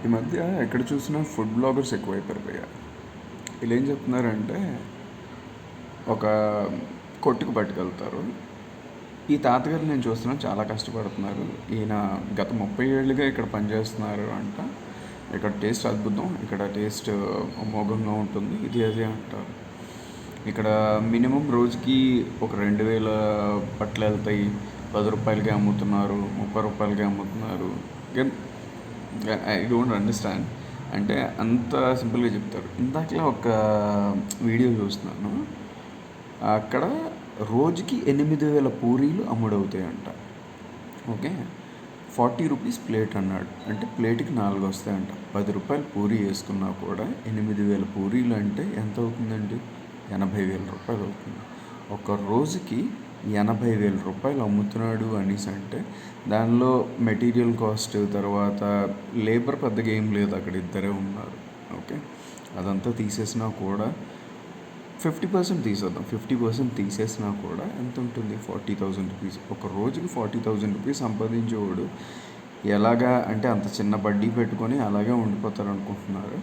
ఈ మధ్య ఎక్కడ చూసినా ఫుడ్ బ్లాగర్స్ ఎక్కువైపోయారు. వీళ్ళు ఏం చెప్తున్నారంటే ఒక కొట్టుకు పట్టుకెళ్తారు. ఈ తాతగారు నేను చూస్తున్నాను చాలా కష్టపడుతున్నారు. ఈయన గత 30 ఏళ్ళుగా ఇక్కడ పనిచేస్తున్నారు అంట. ఇక్కడ టేస్ట్ అద్భుతం, ఇక్కడ టేస్ట్ అమోఘంగా ఉంటుంది, ఇది అదే అంటారు. ఇక్కడ మినిమం రోజుకి ఒక 2000 బట్టలు వెళ్తాయి. 10 రూపాయలకి అమ్ముతున్నారు, 30 రూపాయలకి అమ్ముతున్నారు. I don't understand. అంటే అంత సింపుల్గా చెప్తారు. ఇందాకలా ఒక వీడియో చూస్తున్నాను. అక్కడ రోజుకి 8000 పూరీలు అమ్ముడవుతాయంట. ఓకే, 40 రూపీస్ ప్లేట్ అన్నాడు. అంటే ప్లేట్కి 4 వస్తాయంట. 10 రూపాయలు పూరీ వేసుకున్నా కూడా 8000 పూరీలు అంటే ఎంత అవుతుందండి? 80,000 రూపాయలు అవుతుంది. ఒక రోజుకి 80,000 రూపాయలు అమ్ముతున్నాడు అనేసి అంటే దానిలో మెటీరియల్ కాస్ట్, తర్వాత లేబర్ పెద్దగా ఏం లేదు, అక్కడ ఇద్దరే ఉన్నారు. ఓకే, అదంతా తీసేసినా కూడా 50% తీసేద్దాం. 50% తీసేసినా కూడా ఎంత ఉంటుంది? 40,000 రూపీస్. ఒక రోజుకి 40,000 రూపీస్ సంపాదించేవాడు ఎలాగా అంటే అంత చిన్న బడ్డీ పెట్టుకొని అలాగే ఉండిపోతారు అనుకుంటున్నారు.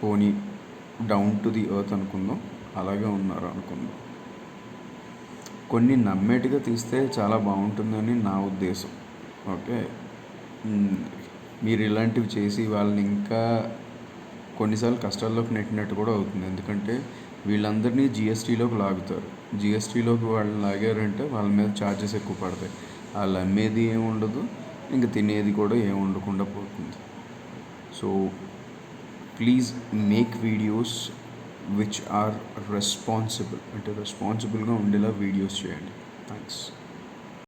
పోనీ డౌన్ టు ది ఎర్త్ అనుకుందాం, అలాగే ఉన్నారు అనుకుందాం. కొన్ని నమ్మేటిగా తీస్తే చాలా బాగుంటుందని నా ఉద్దేశం. ఓకే, మీరు ఇలాంటివి చేసి వాళ్ళని ఇంకా కొన్నిసార్లు కష్టాల్లోకి నెట్టినట్టు కూడా అవుతుంది. ఎందుకంటే వీళ్ళందరినీ జిఎస్టీలోకి లాగుతారు. జిఎస్టీలోకి వాళ్ళని లాగారంటే వాళ్ళ మీద ఛార్జెస్ ఎక్కువ పడతాయి. వాళ్ళు అమ్మేది ఏమి ఉండదు, ఇంకా తినేది కూడా ఏమి ఉండకుండా పోతుంది. So please make videos which are responsible, అంటే రెస్పాన్సిబుల్గా ఉండేలా వీడియోస్ చేయండి. థ్యాంక్స్.